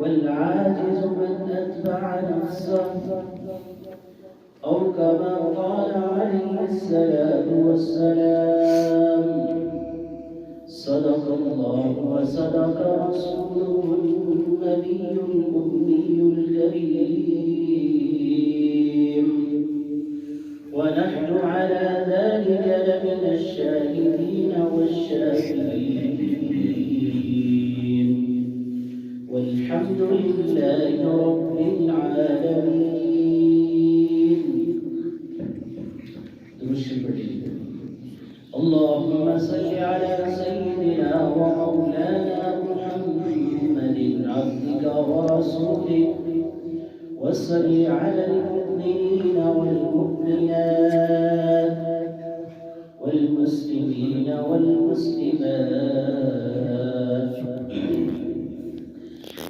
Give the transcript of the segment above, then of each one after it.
والعاجز من أتبع نفسه، أو كما قال عليه الصلاة والسلام: صدق الله وصدق رسوله النبي الأمي الكريم، ونحن على ذلك لمن الشاهدين والشاكرين، والحمد لله رب العالمين. اللهم صل على سيدنا ومولانا محمد عبدك ورسولك، وصل على المؤمنين والمؤمنات والمسلمين والمسلمات.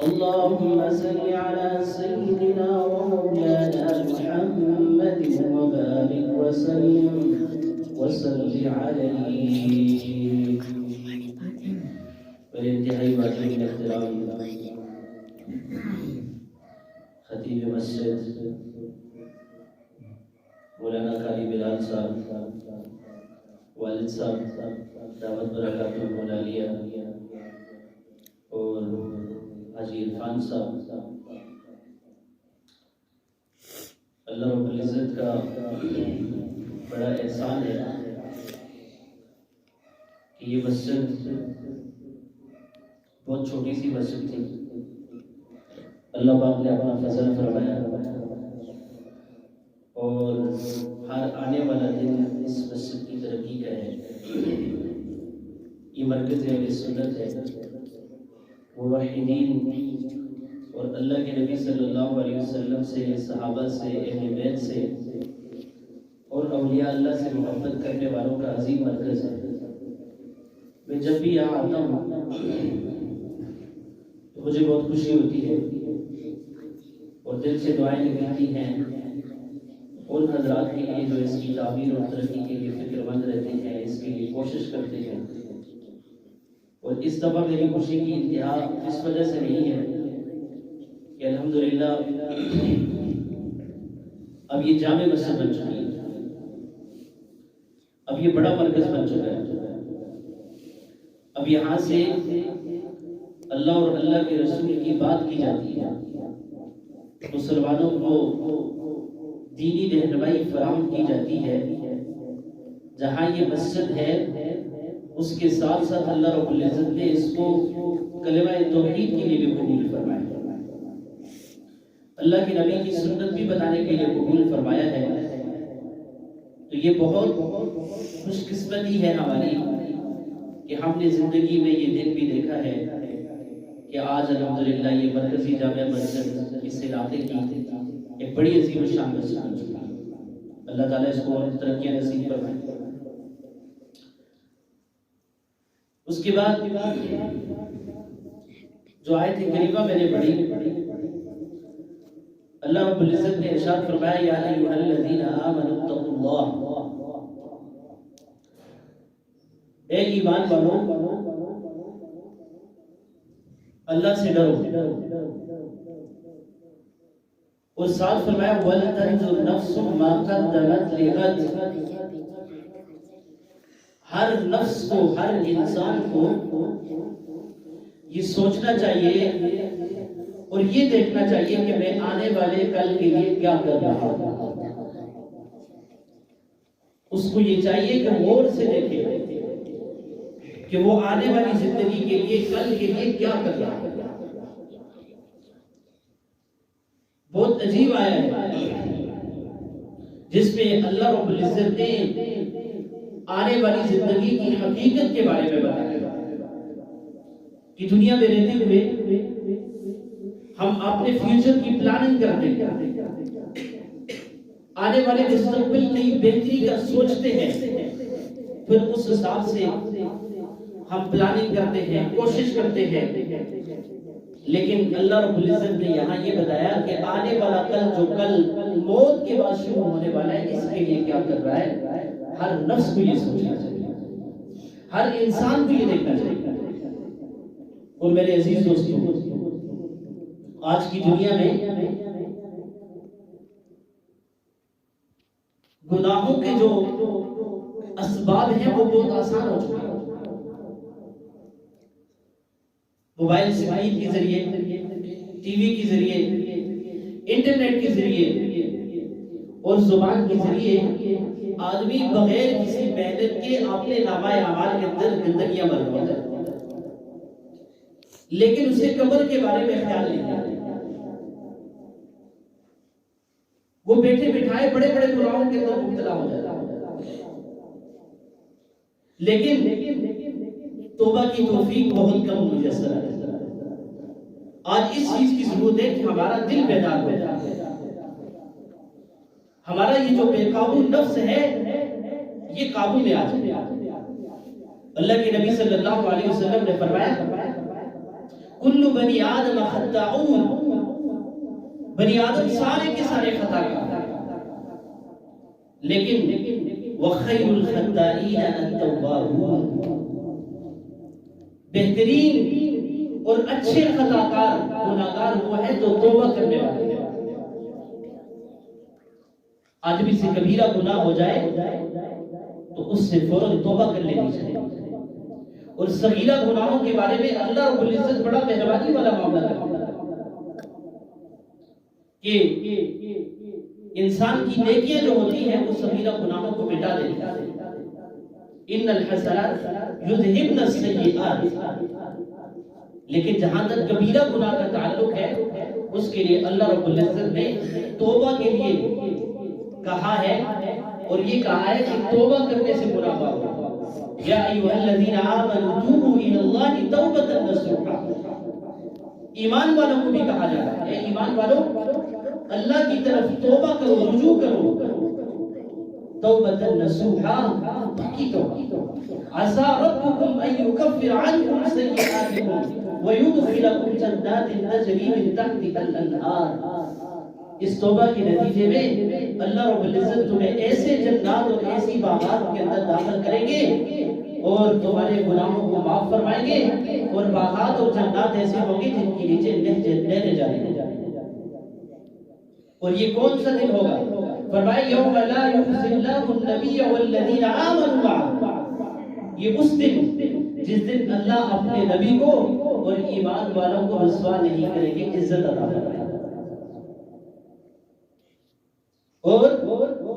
اللهم صل على سيدنا ومولانا محمد وبارك وسلم عليه. والانتہائی واجب احترام خطیب مسجد مولانا قاری بلال صاحب، والد صاحب دعوت برکات مولا علیہ، اور حاجی عرفان صاحب، اللہ رب العزت کا بڑا احسان ہے کہ یہ مسجد بہت چھوٹی سی مسجد تھی، اللہ پاک نے اپنا فضل فرمایا، اور ہر آنے والا دن اس مسجد کی ترقی کا ہے۔ یہ مرکز اہل سنت ہے، موحدین اور اللہ کے نبی صلی اللہ علیہ وسلم سے، صحابہ سے، اہل بیت سے اور اولیاء اللہ سے محبت کرنے والوں کا عظیم مرکز ہے۔ میں جب بھی یہاں آتا ہوں تو مجھے بہت خوشی ہوتی ہے اور دل سے دعائیں نکلتی ہیں ان حضرات کے لیے جو اس کی تعمیر اور ترقی کے لیے فکر مند رہتے ہیں، اس کے لیے کوشش کرتے ہیں۔ اور اس دفعہ میری خوشی کی انتہا اس وجہ سے نہیں ہے کہ الحمدللہ اب یہ جامع مسجد بن چکی ہے، اب یہ بڑا مرکز بن چکا ہے، اب یہاں سے اللہ اور اللہ کے رسول کی بات کی جاتی ہے، مسلمانوں کو دینی رہنمائی فراہم کی جاتی ہے۔ جہاں یہ مسجد ہے اس کے ساتھ ساتھ اللہ رب العزت نے اس کو کلمہ توحید کے لیے بھی قبول فرمایا، اللہ کے نبی کی سنت بھی بتانے کے لیے قبول فرمایا ہے۔ تو یہ بہت خوش قسمتی ہے ہماری کہ ہم نے زندگی میں یہ دن بھی دیکھا ہے کہ آج الحمدللہ یہ مرکزی جامع مسجد اس علاقے کی ایک بڑی عظیم الشان مسجد بن چکی ہے۔ اللہ تعالیٰ اس کو اور ترقیاں نصیب فرمائے۔ اس کے بعد جو آیت کریمہ میں نے پڑھی، اللہ رب العزت نے ارشاد فرمایا: یا ایھا الذین آمنوا اتقوا اللہ، اے ایمان والو اللہ سے ڈرو، اور ساتھ فرمایا وَلْتَنظُرْ نَفْسٌ مَا قَدَّمَتْ لِغَدٍ، ہر نفس کو، ہر انسان کو یہ سوچنا چاہیے اور یہ دیکھنا چاہیے کہ میں آنے والے کل کے لیے کیا کر رہا ہوں۔ اس کو یہ چاہیے کہ غور سے دیکھے کہ وہ آنے والی زندگی کے لیے، کل کے لیے کیا کر رہا ہے۔ بہت عجیب آیا ہے جس میں اللہ رب العزت نے آنے والی زندگی کی حقیقت کے بارے میں بتایا کہ دنیا میں رہتے ہوئے ہم اپنے فیوچر کی پلاننگ کرتے ہیں، آنے والے مستقبل کی بہتری کا سوچتے ہیں، پھر اس حساب سے ہم پلاننگ کرتے ہیں، کوشش کرتے ہیں۔ لیکن اللہ رب العزت نے یہاں یہ بتایا کہ آنے والا کل، جو کل موت کے بعد شروع ہونے والا ہے، اس کے لیے کیا کر رہا ہے۔ ہر نفس کو یہ سوچنا چاہیے، ہر انسان کو یہ دیکھنا چاہیے۔ اور میرے عزیز دوستوں، آج کی دنیا میں گناہوں کے جو اسباب ہیں وہ بہت آسان ہو چکے ہیں۔ موبائل اسکرین کے ذریعے، ٹی وی کے ذریعے، انٹرنیٹ کے ذریعے اور زبان کے ذریعے آدمی بغیر کسی محنت کے اپنے نامہ اعمال کے اندر گندگیاں بھر رہا ہے، لیکن اسے قبر کے بارے میں خیال نہیں ہے۔ وہ بیٹھے بٹھائے بڑے بڑے گناہوں کے اندر مبتلا ہو جاتا ہے، لیکن توبہ کی توفیق بہت کم میسر ہے۔ آج اس چیز کی ضرورت ہے کہ ہمارا دل بیدار ہو جائے، ہمارا یہ جو بے قابو نفس ہے یہ قابو میں آ جائے۔ اللہ کے نبی صلی اللہ علیہ وسلم نے فرمایا کل بنی آدم خطاؤن، بنی آدم سارے کے سارے خطا کار، لیکن وخیر الخطائین التوابون، بہترین اور اچھے خطا کار گناہگار وہ ہے جو توبہ کرنے والے ہیں۔ آدمی سے کبیرہ گناہ ہو جائے تو اس سے فوراً توبہ کر لینی چاہیے، اور صغیرہ گناہوں کے بارے میں اللہ رب العزت بڑا مہربانی والا معاملہ کرتا ہے کہ انسان کی نیکیاں جو ہوتی ہیں وہ صغیرہ گناہوں کو مٹا دیتی ہیں۔ ان الحسنات یذہبن السیئات، لیکن جہاں تک کبیرہ گناہ کا تعلق ہے اس کے لیے اللہ رب العزت نے توبہ کے لیے کہا ہے، اور یہ کہا ہے کہ توبہ کرنے سے منافع ہو۔ یا ایھا الذین آمنوا توبوا الی اللہ توبۃ نصوحا، ایمان والوں کو بھی کہا جا رہا ہے اے ایمان والوں اللہ کی طرف توبہ کرو، رجوع کرو، توبۃ نصوحا، پکی توبہ۔ عسى ربكم ان يكفر عنكم سيئاتكم ويدخلكم جنات تجری من تحتها الانہار۔ اس توبہ کے نتیجے میں اللہ رب العزت تمہیں ایسے جنات اور ایسی باغات کے اندر داخل کریں گے اور تمہارے گناہوں کو معاف فرمائیں گے، اور باغات اور جنات ایسے ہوں گے جن کے نیچے نہریں جاری ہیں۔ اور یہ کون سا دن ہوگا؟ فرمایا یوم لا یخزی اللہ النبی والذین آمنوا معہ، یہ اس دن جس دن اللہ اپنے نبی کو اور ایمان والوں کو رسوا نہیں کریں گے، عزت عطا فرمائے گا۔ اور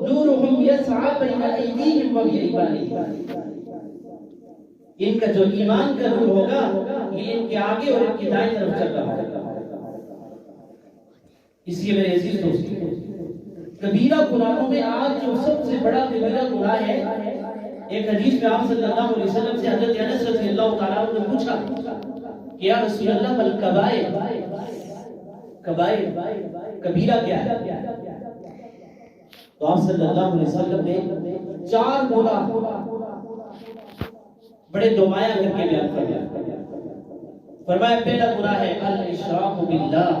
نورہم یسعی بین ایدیہم وبایمانہم، ان کا جو ایمان کا نور ہوگا یہ ان کے آگے اور ان کی دائیں طرف چل رہا ہوگا۔ اس لیے میرے عزیز دوستو، کبیرہ گناہوں میں آج جو سب سے بڑا کبیرہ گناہ ہے، ایک حدیث میں آپ صلی اللہ علیہ وسلم سے حضرت انس رضی اللہ تعالیٰ عنہ نے پوچھا کہ یا رسول اللہ بل کبائر، کبائر کبیرہ کیا ہے؟ تو آپ صلی اللہ علیہ وسلم نے 4 گناہ بڑے نمایاں کر کے بیان فرمایا۔ فرمایا پہلا گناہ ہے الاشراک باللہ،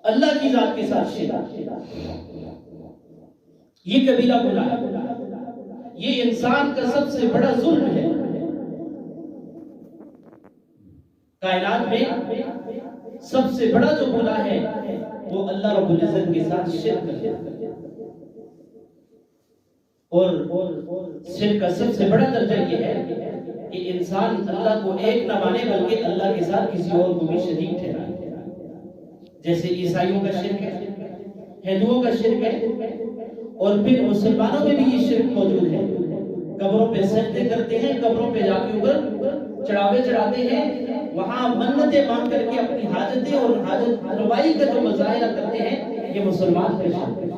اللہ کی ذات کے ساتھ شرک، یہ کبیرہ گناہ ہے، یہ انسان کا سب سے بڑا ظلم ہے۔ کائنات میں سب سے بڑا جو گناہ ہے وہ اللہ رب العزت کے ساتھ شرک ہے، اور شرک کا سب سے بڑا درجہ یہ ہے کہ انسان اللہ کو ایک نہ مانے بلکہ اللہ کے ساتھ کسی اور کو بھی شریک ٹھہرائے، جیسے عیسائیوں کا شرک ہے، ہندوؤں کا شرک ہے، اور پھر مسلمانوں میں بھی یہ شرک موجود ہے۔ قبروں پہ سجدے کرتے ہیں، قبروں پہ جا کے اوپر چڑھاوے چڑھاتے ہیں، وہاں منتیں مانگ کر کے اپنی حاجتیں اور حاجت روائی کا جو مظاہرہ کرتے ہیں، یہ مسلمان کا شرک ہے۔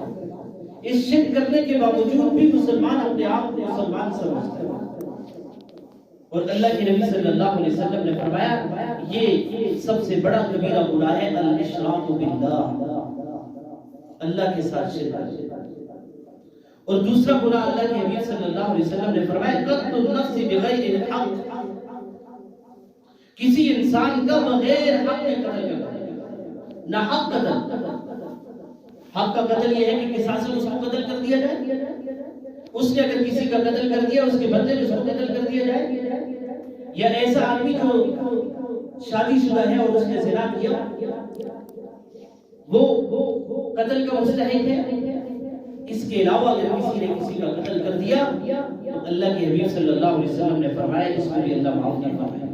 اس شرک کرنے کے باوجود بھی مسلمان اپنے آپ کو مسلمان سمجھتے ہیں، اور اللہ کے نبی صلی اللہ علیہ وسلم نے فرمایا یہ سب سے بڑا کبیرہ گناہ ہے الاشراک باللہ، اللہ کے ساتھ شرک۔ اور دوسرا گناہ اللہ کے حبیب صلی اللہ علیہ وسلم نے فرمایا قتل النفس بغیر الحق، کسی انسان کا بغیر حق کے قتل کرنا، نہ حق قتل۔ حق کا قتل یہ ہے کہ قصاص میں اس کو قتل کر دیا جائے، اس نے اگر کسی کا قتل کر دیا اس کے بدلے میں اس کو قتل کر دیا جائے، یا ایسا آدمی جو شادی شدہ ہے اور اس نے زنا کیا، وہ قتل کا مستحق ہے۔ اس کے علاوہ اگر کسی نے کسی کا قتل کر دیا تو اللہ کے حبیب صلی اللہ علیہ وسلم نے فرمایا اس کو بھی اللہ معاف نہیں فرمائے،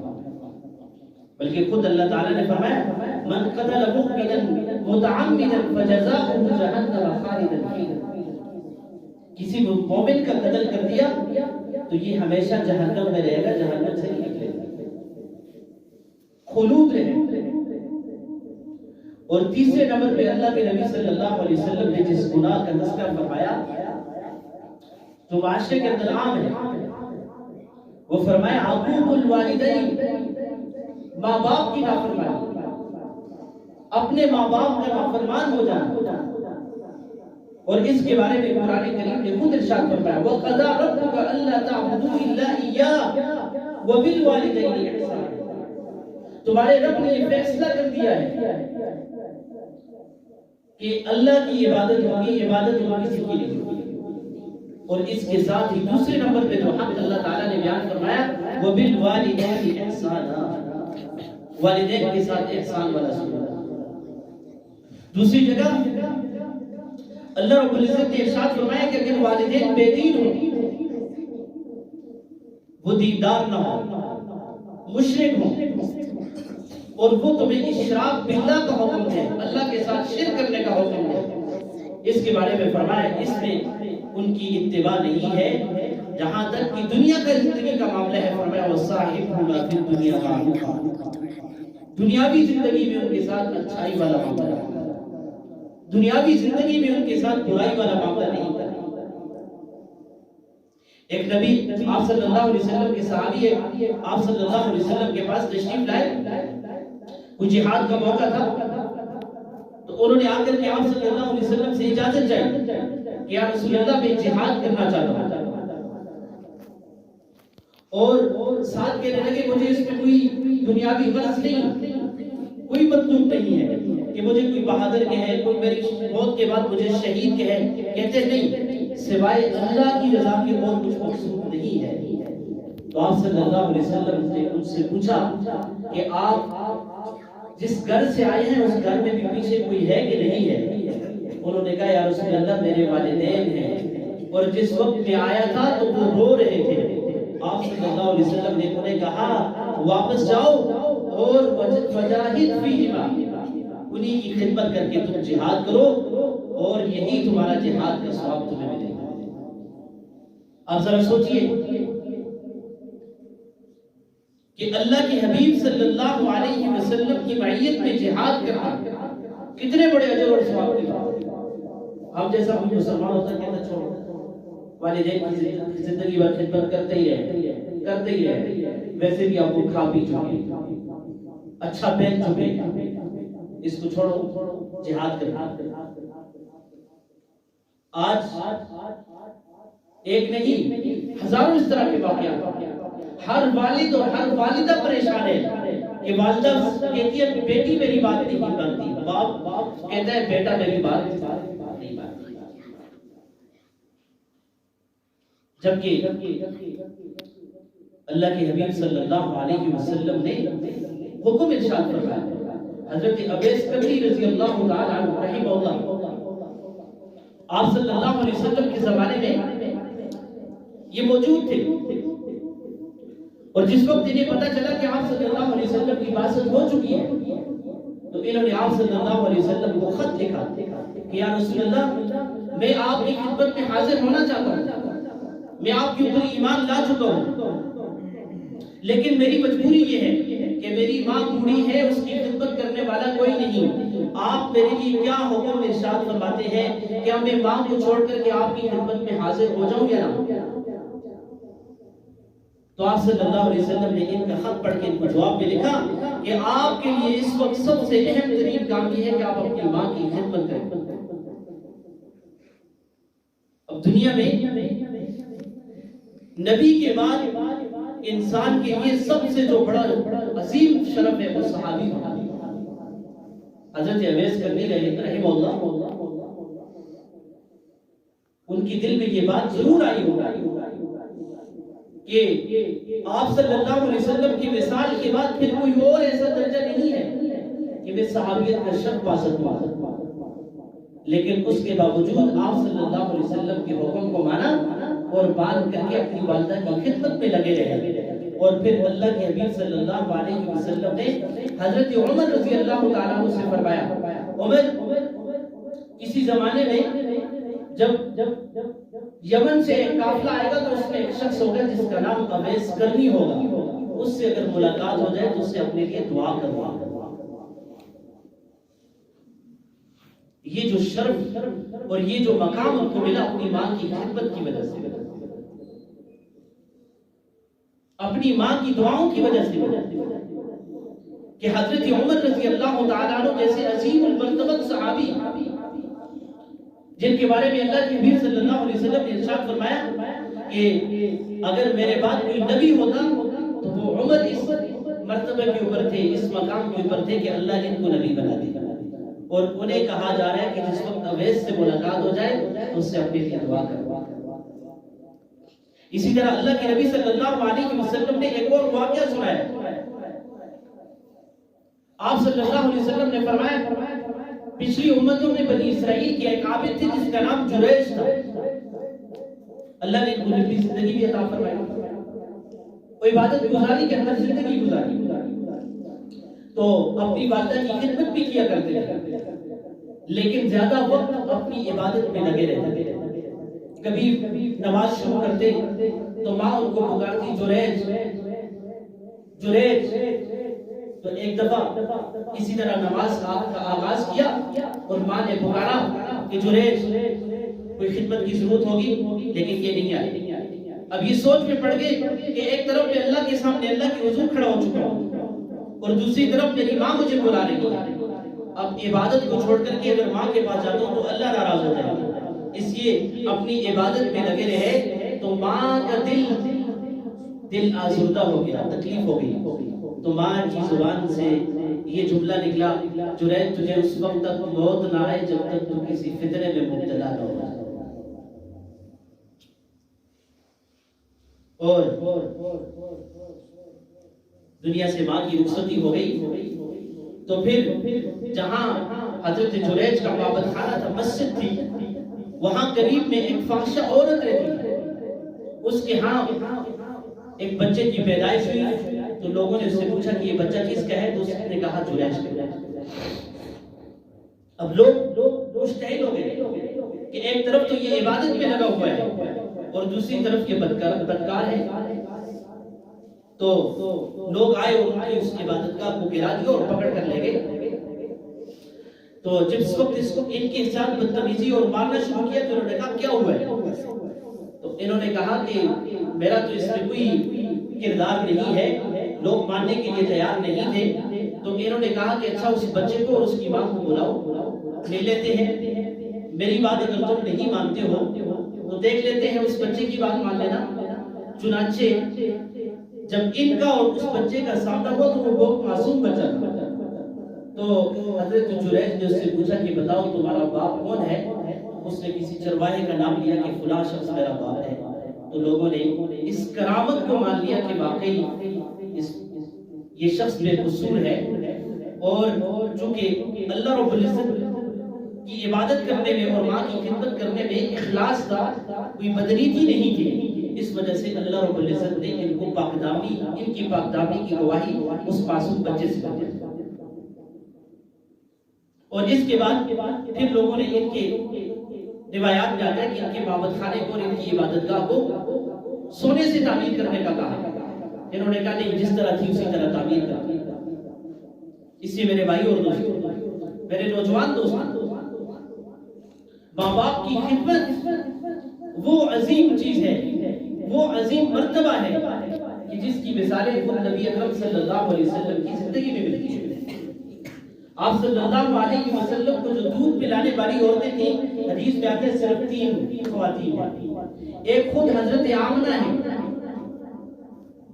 بلکہ خود اللہ تعالیٰ نے فرمایا من قتل مؤمنا متعمدا فجزاؤه جہنم خالدا فیہا، کسی مومن کا قتل کر دیا تو یہ ہمیشہ جہنم میں رہے گا، جہنم سے نہیں نکلے گا، خلود رہے گا۔ اور تیسرے نمبر پہ اللہ کے نبی صلی اللہ علیہ وسلم نے جس گناہ کا تذکرہ فرمایا جو معاشرے کے اندر عام ہے، وہ فرمایا عقوق الوالدین، ماں باپ کی نافرمانی، اپنے ماں باپ کا نافرمان ہو جانا۔ اور اس کے بارے میں قرآن کریم نے خود ارشاد فرمایا وَقَضَىٰ رَبُّكَ أَلَّا تَعْبُدُوا إِلَّا إِيَّاهُ وَبِالْوَالِدَيْنِ إِحْسَانًا، تمہارے رب نے یہ فیصلہ کر دیا ہے کہ اللہ کی عبادت ہوگی، عبادت کسی کی نہیں ہوگی۔ اور اس کے ساتھ ہی دوسرے نمبر پہ جو حق اللہ تعالیٰ نے بیان فرمایا وَبِالْوَالِدَيْنِ إِحْسَانًا، والدین کے ساتھ احسان والا سلوک۔ دوسری جگہ اللہ رب العزت نے ارشاد فرمایا کہ اگر والدین بے دین ہوں، وہ دیندار نہ ہوں، مشرک ہوں، اور وہ تمہیں اشراک باللہ کا حکم ہے، اللہ کے ساتھ شرک کرنے کا حکم ہے، اس کے بارے میں فرمایا اس میں ان کی اتباع نہیں ہے۔ جہاں تک کہ دنیا کا زندگی کا معاملہ ہے فرمایا وَصَاحِبْهُمَا فِي الدُّنْيَا مَعْرُوفًا، دنیاوی زندگی میں ان کے ساتھ اچھائی والا معاملہ ہے، دنیاوی زندگی میں ان کے ساتھ برائی والا معاملہ نہیں کرنا۔ ایک نبی آپ صلی اللہ علیہ وسلم کے صحابی ہے، آپ صلی اللہ علیہ وسلم کے پاس تشریف لائے، کوئی جہاد کا موقع تھا تو انہوں نے آ کر کے آپ صلی اللہ علیہ وسلم سے اجازت چاہی کہ یا رسول اللہ میں جہاد کرنا چاہتا ہوں، اور ساتھ کہنے لگے مجھے اس میں کوئی دنیاوی غرض نہیں، کوئی مطلوب نہیں ہے کہ مجھے کوئی بہادر کہے، کوئی میری موت کے بعد مجھے شہید کہے، کہتے نہیں سوائے اللہ کی رضا کے اور کچھ مقصود نہیں ہے۔ تو آپ صلی اللہ علیہ وسلم نے ان سے پوچھا کہ آپ جس گھر سے آئے ہیں اس گھر میں بھی پیچھے کوئی ہے کہ نہیں ہے؟ انہوں نے کہا یا رسول اللہ میرے والدین ہیں، اور جس وقت میں آیا تھا تو وہ رو رہے تھے۔ آپ صلی اللہ علیہ وسلم نے انہیں کہا واپس جاؤ اور وجاہد فیہما، انہی کی خدمت کر کے تم جہاد کرو اور یہی تمہارا جہاد کا ثواب تمہیں ملے گا۔ آپ ذرا سوچئے کہ اللہ کے حبیب صلی اللہ علیہ وسلم کی معیت میں جہاد کرنا کتنے بڑے اجر اور ثواب کی بات ہے۔ ہم جیسا کوئی مسلمان ہوتا کہتا چھوڑو والدین کی زندگی بھر خدمت کرتے ہی رہے، ویسے بھی آپ کو کھا پی چکے، اچھا پہن چکے، اس کو چھوڑو جہاد کرنا۔ آج ایک نہیں ہزاروں اس طرح کے واقعات، ہر والد اور ہر والدہ پریشان ہے کہ والدہ کہتی ہے بیٹی میری بات نہیں مانتی، باپ کہتا ہے بیٹا میری بات نہیں مانتی۔ جبکہ اللہ کے حبیب صلی اللہ علیہ وسلم نے حکم ارشاد فرمایا، حضرت ابیس قبری رضی اللہ تعالی عنہ رحمہ اللہ، آپ صلی اللہ علیہ وسلم کے زمانے میں یہ موجود تھے، اور جس وقت انہیں پتا چلا کہ آپ صلی اللہ علیہ وسلم کی بعثت ہو چکی ہے تو انہوں نے آپ صلی اللہ علیہ وسلم کو خط لکھا کہ یا رسول اللہ میں آپ کی خدمت میں حاضر ہونا چاہتا ہوں، میں آپ کے اوپر ایمان لا چکا ہوں، لیکن میری مجبوری یہ ہے کہ میری ماں بوڑھی ہے، اس کی خدمت کرنے والا کوئی نہیں، آپ میرے لیے کیا حکم ارشاد فرماتے ہیں؟ کیا میں ماں کو چھوڑ کر کے آپ کی خدمت میں حاضر ہو جاؤں یا نہ؟ تو آپ صلی اللہ علیہ وسلم نے ان کا خط پڑھ کے ان کو جواب میں لکھا کہ آپ کے لیے اس وقت سب سے اہم ترین کام یہ ہے کہ آپ اپنی ماں کی خدمت کریں۔ اب دنیا میں نبی کے بعد انسان کے لیے سب سے جو بڑا عظیم شرف ہے وہ صحابی حضرت اویس کرنی رحمہ اللہ، ان کی دل میں یہ بات ضرور آئی ہوگا کہ آپ صلی اللہ علیہ وسلم کی مثال کے بعد پھر کوئی اور ایسا درجہ انہیں صحابیت کا شرف حاصل ہوا، لیکن اس کے باوجود آپ صلی اللہ علیہ وسلم کے حکم کو مانا اور باندھ کر کے اپنی والدہ کی خدمت میں لگے رہے۔ اور پھر اللہ کے حبیب صلی اللہ علیہ وسلم نے حضرت عمر رضی اللہ تعالیٰ عنہ سے فرمایا، عمر کسی زمانے میں جب یمن سے ایک قافلہ آئے گا تو اس میں ایک شخص ہوگا جس کا نام اویس کرنی ہوگا، اس سے اگر ملاقات ہو جائے تو اس سے اپنے لیے دعا کروا۔ یہ جو شرف اور یہ جو مقام ان کو ملا اپنی ماں کی خدمت کی وجہ سے، اپنی ماں کی دعاؤں کی وجہ سے، کہ حضرت عمر رضی اللہ تعالیٰ عنہ جیسے عظیم المرتبہ صحابی جن کے بارے میں اللہ کے حبیب صلی اللہ علیہ وسلم نے ارشاد فرمایا کہ اگر میرے بعد کوئی نبی ہوتا تو وہ عمر اس مرتبہ کے اوپر تھے، اس مقام کے اوپر تھے کہ اللہ نے ان کو نبی بنا دیا۔ اور انہیں کہا جا رہا ہے کہ جس وقت اویس سے ملاقات ہو جائے تو اس سے اپنے لیے دعا کروا۔ اسی طرح اللہ کے نبی صلی اللہ علیہ وسلم نے ایک اور واقعہ سنایا۔ آپ صلی اللہ علیہ وسلم نے فرمایا پچھلی امتوں میں بنی اسرائیل کی ایک عابد تھی جس کا نام جریج تھا، اللہ نے ان کو لمبی زندگی بھی عطا فرمائی، وہ عبادت گزاری کے اندر زندگی گزاری تو اپنی والدہ کی خدمت بھی کیا کرتے تھے، لیکن زیادہ وقت اپنی عبادت میں لگے رہتے۔ کبھی نماز شروع کرتے تو ماں ان کو پکارتی جریج جریج، تو ایک دفعہ اسی طرح نماز کا آغاز کیا اور ماں نے پکارا کہ جریج کوئی خدمت کی ضرورت ہوگی، لیکن یہ نہیں آئی۔ اب یہ سوچ میں پڑ گئے کہ ایک طرف میں اللہ کے سامنے اللہ کے حضور کھڑا ہو چکا ہوں اور دوسری طرف میری ماں مجھے بلا رہی ہے، اب عبادت کو چھوڑ کر کے اگر ماں کے پاس جاتا ہوں تو اللہ ناراض ہو جائے گا، اس لیے اپنی عبادت میں لگے رہے تو ماں کا دل آزردہ ہو گیا، تکلیف ہو گئی، تو ماں کی زبان سے یہ جملہ نکلا، جریج تجھے اس وقت تک موت نہ آئے جب تک تو کسی فتنے میں مبتلا نہ ہو جائے۔ اور دنیا سے ماں کی رخصتی ہو گئی تو پھر جہاں حضرت جریج کا عبادت خانہ تھا، مسجد تھی، وہاں قریب میں ایک فاحشہ عورت رہتی تھی، اس کے ہاں ایک بچے کی پیدائش ہوئی تو لوگوں نے اس سے پوچھا کہ یہ بچہ کس کا ہے، تو اس نے کہا جریج کا۔ اب لوگ مشتعل ہو گئے کہ ایک طرف تو یہ عبادت میں لگا ہوا ہے اور دوسری طرف یہ بدکار ہے، تو لوگ آئے اور انہوں نے اس عبادت گاہ کو گرا دیا اور پکڑ کر لے گئے۔ تو جب اس وقت اس کو ان کے ساتھ بدتمیزی اور مارنا شروع کیا تو انہوں نے کہا کیا ہوا ہے، تو انہوں نے کہا کہ میرا تو اس میں کوئی کردار نہیں ہے، لوگ ماننے کے لیے تیار نہیں تھے، تو انہوں نے کہا کہ اچھا اس بچے کو اور اس کی ماں کو بلاؤ، مل لیتے ہیں، میری بات اگر تم نہیں مانتے ہو تو دیکھ لیتے ہیں اس بچے کی بات مان لینا۔ چنانچہ جب ان کا اور اس بچے کا سامنا ہوا تو وہ بہت معصوم بچہ تھا، تو حضرت جریج نے اس سے پوچھا کہ بتاؤ تمہارا باپ کون ہے، اس نے کسی چرواہے کا نام لیا کہ فلاں شخص میرا باپ ہے، تو لوگوں نے اس کرامت کو مان لیا کہ واقعی یہ شخص بے قصور ہے، اور چونکہ اللہ رب العزت کی عبادت کرنے میں اور ماں کی خدمت کرنے میں اخلاص تھا، کوئی بدنیتی نہیں تھی، اس وجہ سے اللہ رب العزت نے ان کو پاکدامنی، ان کی پاکدامنی کی گواہی اس معصوم بچے سے دی۔ اور اس کے بعد پھر لوگوں نے ان کے روایات میں آتا ہے کہ ان کے معبد خانے کو اور ان کی عبادت گاہ کو سونے سے تعمیر کرنے کا کہا، انہوں نے کہا نہیں جس طرح تھی اسی طرح تعمیر کر۔ اس سے میرے بھائی اور دوستوں، میرے نوجوان دوستوں، ماں باپ کی خدمت وہ عظیم چیز ہے، وہ عظیم مرتبہ ہے کہ جس کی مثالیں خود نبی اکرم صلی اللہ علیہ وسلم کی زندگی میں ملتی ہیں۔ آپ صلی اللہ علیہ وسلم کو جو دودھ پلانے والی عورتیں تھیں، حدیث میں آتے ہیں صرف 3 خواتین ہیں، ایک خود حضرت آمنہ ہے،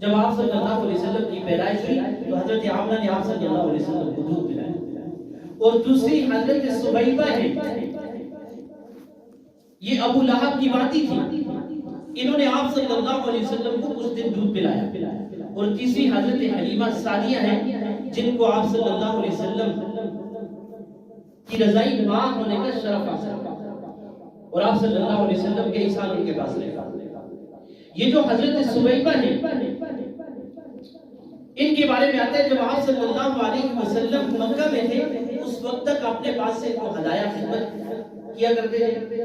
جب آپ صلی اللہ علیہ وسلم کی پیدائش ہوئی تو حضرت آمنہ نے آپ صلی اللہ علیہ وسلم کو دودھ پلایا، اور دوسری حضرت سبیبہ ہے، یہ ابو لہب کی ماتی تھی، انہوں نے آپ صلی اللہ علیہ وسلم کو کچھ دن دودھ پلایا، اور تیسری حضرت حلیمہ سعدیہ ہے، جن کو آپ صلی اللہ علیہ وسلم کی رضائی ماں ہونے کا شرف حاصل اور آپ صلی اللہ علیہ وسلم کے احسان ان کے پاس رہے. یہ جو حضرت سویبہ ہیں ان کے بارے میں آتا ہے جب آپ صلی اللہ علیہ وسلم مکہ میں تھے اس وقت تک اپنے پاس سے ہدایہ خدمت کیا کرتے تھے،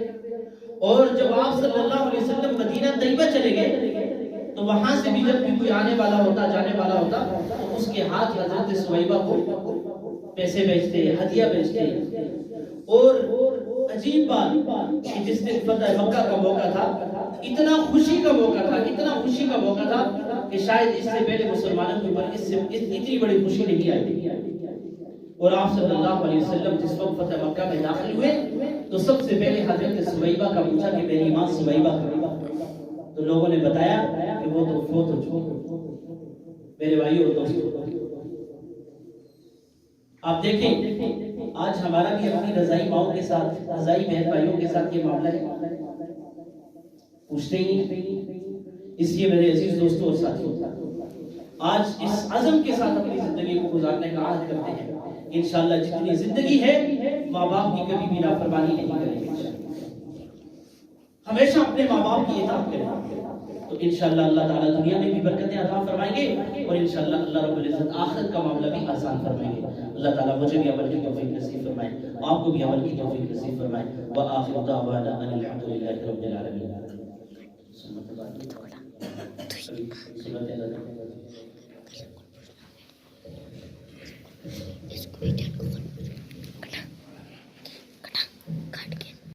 اور جب آپ صلی اللہ علیہ وسلم مدینہ طیبہ چلے گئے تو وہاں سے بھی جب بھی کوئی آنے والا ہوتا جانے والا ہوتا تو اس کے ہاتھ حضرت سویبہ کو پیسے بیچتے ہدیہ بیچتے. اور عجیب بات کہ جس دن فتح مکہ کا موقع تھا اتنا خوشی کا موقع تھا کہ شاید اس سے پہلے مسلمانوں کے اوپر اس سے اتنی بڑی خوشی نہیں آئی. اور آپ صلی اللہ علیہ وسلم جس وقت فتح مکہ میں داخل ہوئے تو سب سے پہلے حضرت سویبہ کا پوچھا کہ میری ماں سویبہ تو لوگوں نے بتایا کہ وہ تو فوت ہو چکی. میرے بھائی اور دوستو، آپ دیکھیں آج ہمارا بھی اپنی رضائی ماؤں کے ساتھ رضائی بہن بھائیوں کے ساتھ یہ معاملہ ہے، پوچھتے ہی نہیں. اس لیے میرے عزیز دوستوں اور ساتھیوں، آج اس عزم کے ساتھ اپنی زندگی کو گزارنے کا عہد کرتے ہیں. انشاءاللہ جتنی زندگی ہے ماں باپ کی کبھی بھی نافرمانی نہیں کریں گے، ہمیشہ اپنے ماں باپ کی اطاعت کریں تو انشاءاللہ اللہ تعالیٰ دنیا میں بھی برکتیں عطا فرمائیں گے اور انشاءاللہ اللہ رب العزت آخرت کا معاملہ بھی آسان فرمائیں گے. اللہ تعالیٰ مجھے بھی عمل کی توفیق نصیب فرمائے، آپ کو بھی عمل کی توفیق نصیب فرمائے. وآخر دعوانا ان الحمد للہ رب العالمین.